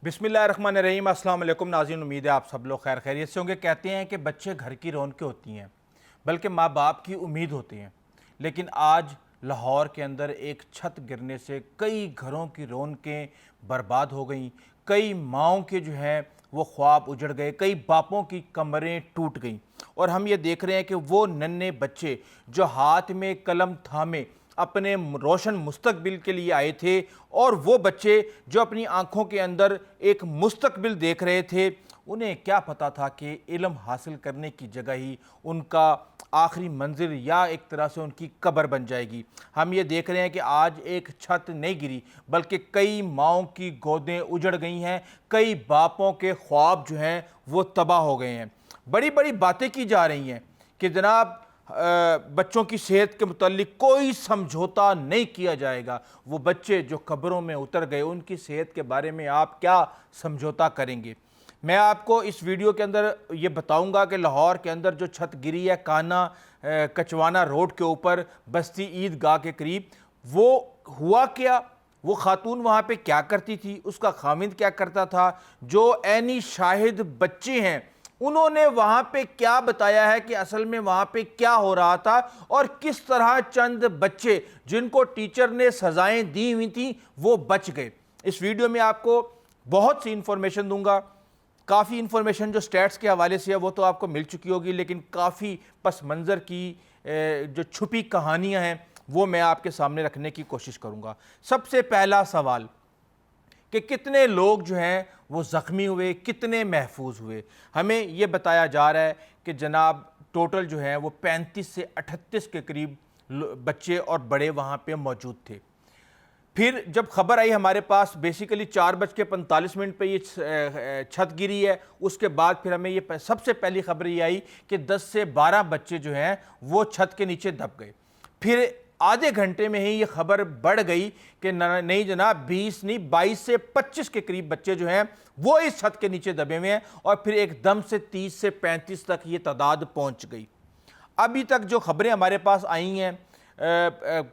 बिस्मिल्लाहिर्रहमानिर्रहीम। अस्सलाम वालेकुम नाज़रीन, उम्मीद है आप सब लोग खैर खैरियत से होंगे। कहते हैं कि बच्चे घर की रौनकें होती हैं, बल्कि माँ बाप की उम्मीद होती हैं। लेकिन आज लाहौर के अंदर एक छत गिरने से कई घरों की रौनकें बर्बाद हो गईं, कई माँओं के जो हैं वो ख्वाब उजड़ गए, कई बापों की कमरें टूट गईं। और हम ये देख रहे हैं कि वो नन्हे बच्चे जो हाथ में कलम थामे अपने रोशन मुस्तकबिल के लिए आए थे, और वो बच्चे जो अपनी आंखों के अंदर एक मुस्तकबिल देख रहे थे, उन्हें क्या पता था कि इल्म हासिल करने की जगह ही उनका आखिरी मंजिल या एक तरह से उनकी कब्र बन जाएगी। हम ये देख रहे हैं कि आज एक छत नहीं गिरी, बल्कि कई माँओं की गोदें उजड़ गई हैं, कई बापों के ख्वाब जो हैं वो तबाह हो गए हैं। बड़ी बड़ी बातें की जा रही हैं कि जनाब बच्चों की सेहत के मुतालिक कोई समझौता नहीं किया जाएगा। वो बच्चे जो कब्रों में उतर गए, उनकी सेहत के बारे में आप क्या समझौता करेंगे? मैं आपको इस वीडियो के अंदर ये बताऊंगा कि लाहौर के अंदर जो छत गिरी है काना कचवाना रोड के ऊपर बस्ती ईदगाह के करीब, वो हुआ क्या, वो खातून वहाँ पे क्या करती थी, उसका खामिंद क्या करता था, जो ऐनी शाहिद बच्चे हैं उन्होंने वहाँ पे क्या बताया है कि असल में वहाँ पे क्या हो रहा था, और किस तरह चंद बच्चे जिनको टीचर ने सज़ाएं दी हुई थी वो बच गए। इस वीडियो में आपको बहुत सी इंफॉर्मेशन दूंगा। काफ़ी इंफॉर्मेशन जो स्टैट्स के हवाले से है वो तो आपको मिल चुकी होगी, लेकिन काफ़ी पस मंज़र की जो छुपी कहानियाँ हैं वो मैं आपके सामने रखने की कोशिश करूँगा। सबसे पहला सवाल कि कितने लोग जो हैं वो ज़ख्मी हुए, कितने महफूज हुए। हमें ये बताया जा रहा है कि जनाब टोटल जो है वो 35 से 38 के करीब बच्चे और बड़े वहाँ पे मौजूद थे। फिर जब खबर आई हमारे पास बेसिकली 4:45 पे ये छत गिरी है, उसके बाद फिर हमें ये सबसे पहली खबर ये आई कि 10 से 12 बच्चे जो हैं वो छत के नीचे दब गए। फिर आधे घंटे में ही ये खबर बढ़ गई कि नहीं जनाब 20 नहीं 22 से 25 के करीब बच्चे जो हैं वो इस छत के नीचे दबे हुए हैं, और फिर एकदम से 30 से 35 तक ये तादाद पहुंच गई। अभी तक जो खबरें हमारे पास आई हैं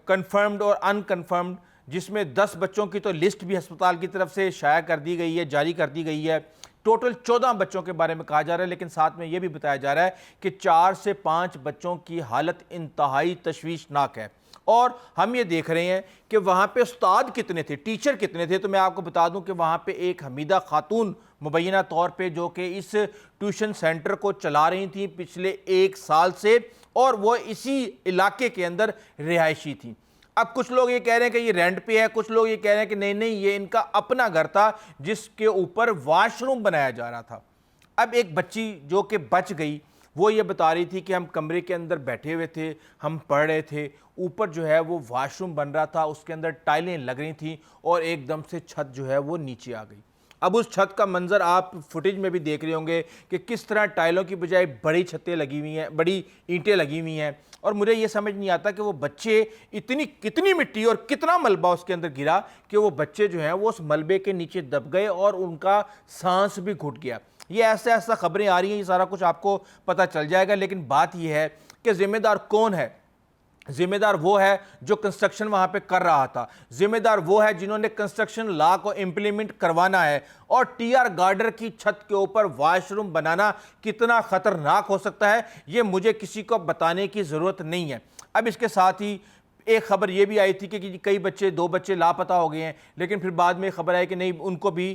कंफर्म्ड और अनकन्फर्म्ड, जिसमें 10 बच्चों की तो लिस्ट भी अस्पताल की तरफ से शाया कर दी गई है, जारी कर दी गई है। टोटल 14 बच्चों के बारे में कहा जा रहा है, लेकिन साथ में यह भी बताया जा रहा है कि 4 से 5 बच्चों की हालत इंतहाई तशवीशनाक है। और हम ये देख रहे हैं कि वहाँ पे उस्ताद कितने थे, टीचर कितने थे। तो मैं आपको बता दूं कि वहाँ पे एक हमीदा खातून मुबैना तौर पे जो कि इस ट्यूशन सेंटर को चला रही थी पिछले 1 साल से, और वो इसी इलाके के अंदर रिहायशी थी। अब कुछ लोग ये कह रहे हैं कि ये रेंट पे है, कुछ लोग ये कह रहे हैं कि नहीं नहीं ये इनका अपना घर था जिसके ऊपर वॉशरूम बनाया जा रहा था। अब एक बच्ची जो कि बच गई वो ये बता रही थी कि हम कमरे के अंदर बैठे हुए थे, हम पढ़ रहे थे, ऊपर जो है वो वॉशरूम बन रहा था, उसके अंदर टाइलें लग रही थी, और एकदम से छत जो है वो नीचे आ गई। अब उस छत का मंजर आप फुटेज में भी देख रहे होंगे कि किस तरह टाइलों की बजाय बड़ी छतें लगी हुई हैं, बड़ी ईंटें लगी हुई हैं। और मुझे ये समझ नहीं आता कि वो बच्चे कितनी मिट्टी और कितना मलबा उसके अंदर गिरा कि वो बच्चे जो हैं वो उस मलबे के नीचे दब गए और उनका सांस भी घुट गया। ये ऐसा खबरें आ रही हैं, ये सारा कुछ आपको पता चल जाएगा। लेकिन बात यह है कि जिम्मेदार कौन है? जिम्मेदार वो है जो कंस्ट्रक्शन वहां पे कर रहा था, जिम्मेदार वो है जिन्होंने कंस्ट्रक्शन लॉ को इंप्लीमेंट करवाना है। और टीआर गार्डर की छत के ऊपर वॉशरूम बनाना कितना खतरनाक हो सकता है ये मुझे किसी को बताने की जरूरत नहीं है। अब इसके साथ ही एक खबर ये भी आई थी कि कई बच्चे 2 बच्चे लापता हो गए हैं, लेकिन फिर बाद में खबर आई कि नहीं उनको भी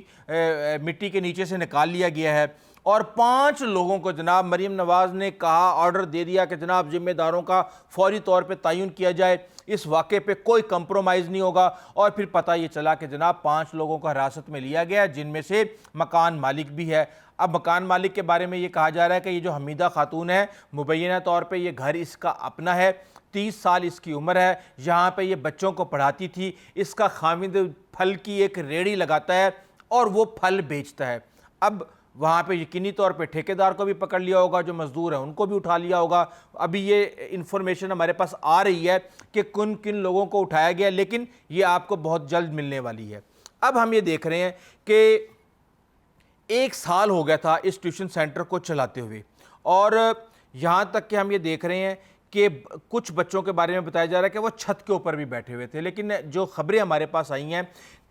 मिट्टी के नीचे से निकाल लिया गया है। और 5 लोगों को जनाब मरीम नवाज़ ने कहा, ऑर्डर दे दिया कि जनाब जिम्मेदारों का फौरी तौर पे तयन किया जाए, इस वाक़े पे कोई कंप्रोमाइज़ नहीं होगा। और फिर पता ये चला कि जनाब 5 लोगों को हिरासत में लिया गया, जिनमें से मकान मालिक भी है। अब मकान मालिक के बारे में ये कहा जा रहा है कि ये जो हमीदा खातून है मुबैना तौर पर ये घर इसका अपना है, 30 साल इसकी उम्र है, यहाँ पे ये बच्चों को पढ़ाती थी। इसका खामिद फल की एक रेड़ी लगाता है और वो फल बेचता है। अब वहाँ पे यकीनी तौर पे ठेकेदार को भी पकड़ लिया होगा, जो मजदूर हैं उनको भी उठा लिया होगा। अभी ये इंफॉर्मेशन हमारे पास आ रही है कि किन किन लोगों को उठाया गया, लेकिन ये आपको बहुत जल्द मिलने वाली है। अब हम ये देख रहे हैं कि 1 साल हो गया था इस ट्यूशन सेंटर को चलाते हुए, और यहाँ तक कि हम ये देख रहे हैं कि कुछ बच्चों के बारे में बताया जा रहा है कि वो छत के ऊपर भी बैठे हुए थे। लेकिन जो खबरें हमारे पास आई हैं,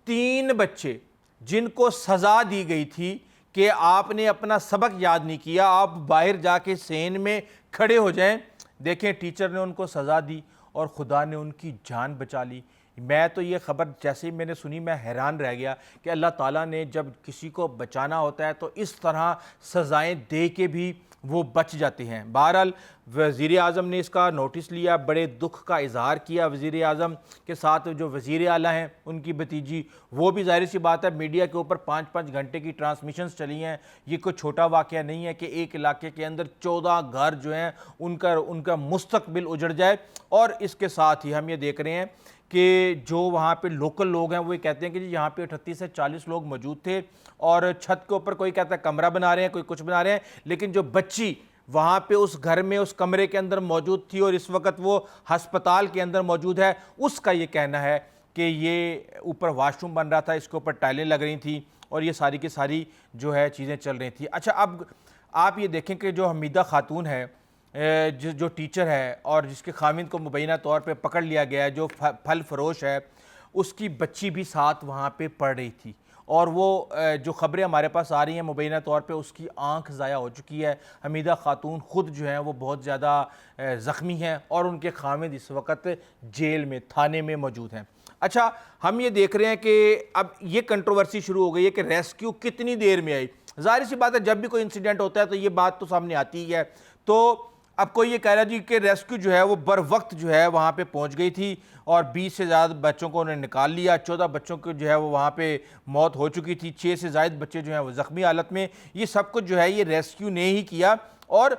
3 बच्चे جن کو سزا دی گئی تھی کہ آپ نے اپنا سبق یاد نہیں کیا، آپ باہر جا کے سین میں کھڑے ہو جائیں، دیکھیں ٹیچر نے ان کو سزا دی اور خدا نے ان کی جان بچا لی۔ میں تو یہ خبر جیسے ہی میں نے سنی میں حیران رہ گیا کہ اللہ تعالیٰ نے جب کسی کو بچانا ہوتا ہے تو اس طرح سزائیں دے کے بھی وہ بچ جاتے ہیں۔ بہرحال وزیر اعظم نے اس کا نوٹس لیا، بڑے دکھ کا اظہار کیا وزیر اعظم کے ساتھ جو وزیر اعلیٰ ہیں ان کی بھتیجی، وہ بھی ظاہر سی بات ہے میڈیا کے اوپر 5-5 گھنٹے کی ٹرانسمیشنز چلی ہیں۔ یہ کوئی چھوٹا واقعہ نہیں ہے کہ ایک علاقے کے اندر 14 گھر جو ہیں ان کا مستقبل اجڑ جائے۔ اور اس کے ساتھ ہی ہم یہ دیکھ رہے ہیں کہ جو وہاں پہ لوکل لوگ ہیں وہ یہ کہتے ہیں کہ جی یہاں پہ 38 سے 40 لوگ موجود تھے اور چھت کے اوپر کوئی کہتا ہے کمرہ بنا رہے ہیں، کوئی کچھ بنا رہے ہیں، لیکن جو بچی وہاں پہ اس گھر میں اس کمرے کے اندر موجود تھی اور اس وقت وہ ہسپتال کے اندر موجود ہے، اس کا یہ کہنا ہے کہ یہ اوپر واش روم بن رہا تھا، اس کے اوپر ٹائلیں لگ رہی تھیں اور یہ ساری کی ساری جو ہے چیزیں چل رہی تھیں۔ اچھا اب آپ یہ دیکھیں کہ جو حمیدہ خاتون ہے جو ٹیچر ہے اور جس کے خاوند کو مبینہ طور پہ پکڑ لیا گیا ہے، جو پھل فروش ہے، اس کی بچی بھی ساتھ وہاں پہ پڑھ رہی تھی اور وہ جو خبریں ہمارے پاس آ رہی ہیں مبینہ طور پہ اس کی آنکھ ضائع ہو چکی ہے۔ حمیدہ خاتون خود جو ہیں وہ بہت زیادہ زخمی ہیں اور ان کے خاوند اس وقت جیل میں تھانے میں موجود ہیں۔ اچھا ہم یہ دیکھ رہے ہیں کہ اب یہ کنٹروورسی شروع ہو گئی ہے کہ ریسکیو کتنی دیر میں آئی۔ ظاہر سی بات ہے جب بھی کوئی انسیڈنٹ ہوتا ہے تو یہ بات تو سامنے آتی ہی ہے۔ تو اب کوئی یہ کہہ رہا جی کہ ریسکیو جو ہے وہ بر وقت جو ہے وہاں پہ پہنچ گئی تھی اور 20 سے زیادہ بچوں کو انہیں نکال لیا، 14 بچوں کو جو ہے وہ وہاں پہ موت ہو چکی تھی، 6 سے زائد بچے جو ہیں وہ زخمی حالت میں۔ یہ سب کچھ جو ہے یہ ریسکیو نے ہی کیا اور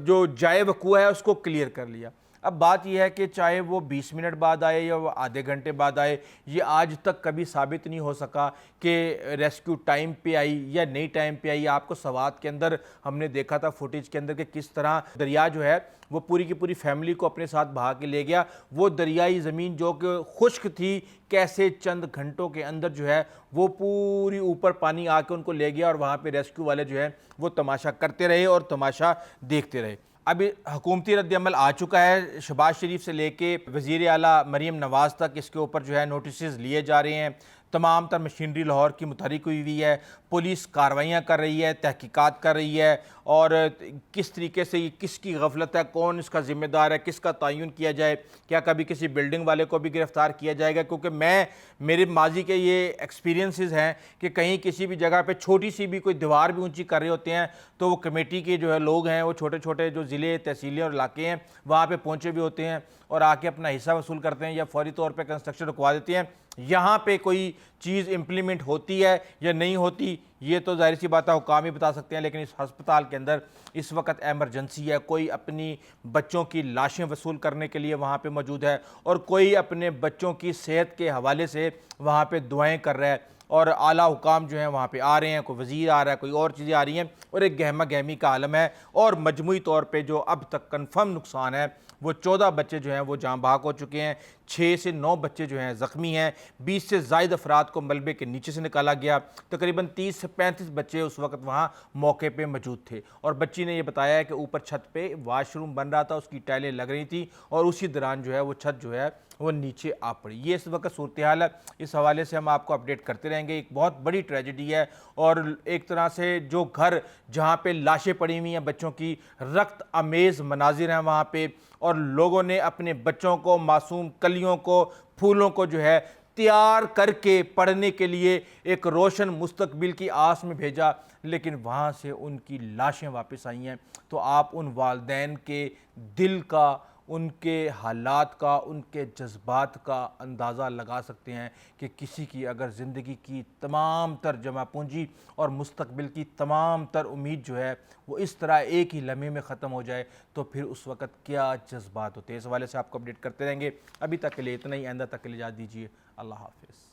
جو جائے وقوع ہے اس کو کلیئر کر لیا۔ اب بات یہ ہے کہ چاہے وہ 20 منٹ بعد آئے یا وہ آدھے گھنٹے بعد آئے، یہ آج تک کبھی ثابت نہیں ہو سکا کہ ریسکیو ٹائم پہ آئی یا نہیں ٹائم پہ آئی۔ آپ کو سوات کے اندر ہم نے دیکھا تھا فوٹیج کے اندر کہ کس طرح دریا جو ہے وہ پوری کی پوری فیملی کو اپنے ساتھ بہا کے لے گیا۔ وہ دریائی زمین جو کہ خشک تھی کیسے چند گھنٹوں کے اندر جو ہے وہ پوری اوپر پانی آ کے ان کو لے گیا اور وہاں پہ ریسکیو والے جو ہیں وہ تماشا کرتے رہے اور تماشا دیکھتے رہے۔ اب حکومتی رد عمل آ چکا ہے، شہباز شریف سے لے کے وزیر اعلیٰ مریم نواز تک اس کے اوپر جو ہے نوٹسز لیے جا رہے ہیں۔ تمام تر مشینری لاہور کی متحرک ہوئی ہے، پولیس کارروائیاں کر رہی ہے، تحقیقات کر رہی ہے اور کس طریقے سے یہ کس کی غفلت ہے، کون اس کا ذمہ دار ہے، کس کا تعین کیا جائے، کیا کبھی کسی بلڈنگ والے کو بھی گرفتار کیا جائے گا؟ کیونکہ میرے ماضی کے یہ ایکسپیرینسز ہیں کہ کہیں کسی بھی جگہ پہ چھوٹی سی بھی کوئی دیوار بھی اونچی کر رہے ہوتے ہیں تو وہ کمیٹی کے جو ہے لوگ ہیں وہ چھوٹے چھوٹے جو ضلع تحصیلیں اور علاقے ہیں وہاں پہ پہنچے بھی ہوتے ہیں اور آ کے اپنا حصہ وصول کرتے ہیں یا فوری طور پہ کنسٹرکشن رکوا دیتے ہیں۔ یہاں پہ کوئی چیز امپلیمنٹ ہوتی ہے یا نہیں ہوتی یہ تو ظاہر سی بات ہے حکام ہی بتا سکتے ہیں، لیکن اس ہسپتال کے اندر اس وقت ایمرجنسی ہے، کوئی اپنی بچوں کی لاشیں وصول کرنے کے لیے وہاں پہ موجود ہے اور کوئی اپنے بچوں کی صحت کے حوالے سے وہاں پہ دعائیں کر رہا ہے اور اعلیٰ حکام جو ہیں وہاں پہ آ رہے ہیں، کوئی وزیر آ رہا ہے، کوئی اور چیزیں آ رہی ہیں اور ایک گہما گہمی کا عالم ہے۔ اور مجموعی طور پہ جو اب تک کنفرم نقصان ہے وہ 14 بچے جو ہیں وہ جاں بحق ہو چکے ہیں، 6 سے 9 بچے جو ہیں زخمی ہیں، 20 سے زائد افراد کو ملبے کے نیچے سے نکالا گیا، تقریباً 30 سے 35 بچے اس وقت وہاں موقع پہ موجود تھے اور بچی نے یہ بتایا ہے کہ اوپر چھت پہ واش روم بن رہا تھا، اس کی ٹائلیں لگ رہی تھیں اور اسی دوران جو ہے وہ چھت جو ہے وہ نیچے آ پڑی۔ یہ اس وقت صورتحال ہے، اس حوالے سے ہم آپ کو اپڈیٹ کرتے رہیں گے۔ ایک بہت بڑی ٹریجڈی ہے اور ایک طرح سے جو گھر جہاں پہ لاشیں پڑی ہوئی ہیں بچوں کی، رکت امیز مناظر ہیں وہاں پہ اور لوگوں نے اپنے بچوں کو، معصوم کلیوں کو، پھولوں کو جو ہے تیار کر کے پڑھنے کے لیے ایک روشن مستقبل کی آس میں بھیجا، لیکن وہاں سے ان کی لاشیں واپس آئی ہیں۔ تو آپ ان والدین کے دل کا، ان کے حالات کا، ان کے جذبات کا اندازہ لگا سکتے ہیں کہ کسی کی اگر زندگی کی تمام تر جمع پونجی اور مستقبل کی تمام تر امید جو ہے وہ اس طرح ایک ہی لمحے میں ختم ہو جائے تو پھر اس وقت کیا جذبات ہوتے ہیں۔ اس حوالے سے آپ کو اپڈیٹ کرتے رہیں گے۔ ابھی تک کے لیے اتنا ہی، آئندہ تک کے لیے اجازت دیجیے۔ اللہ حافظ۔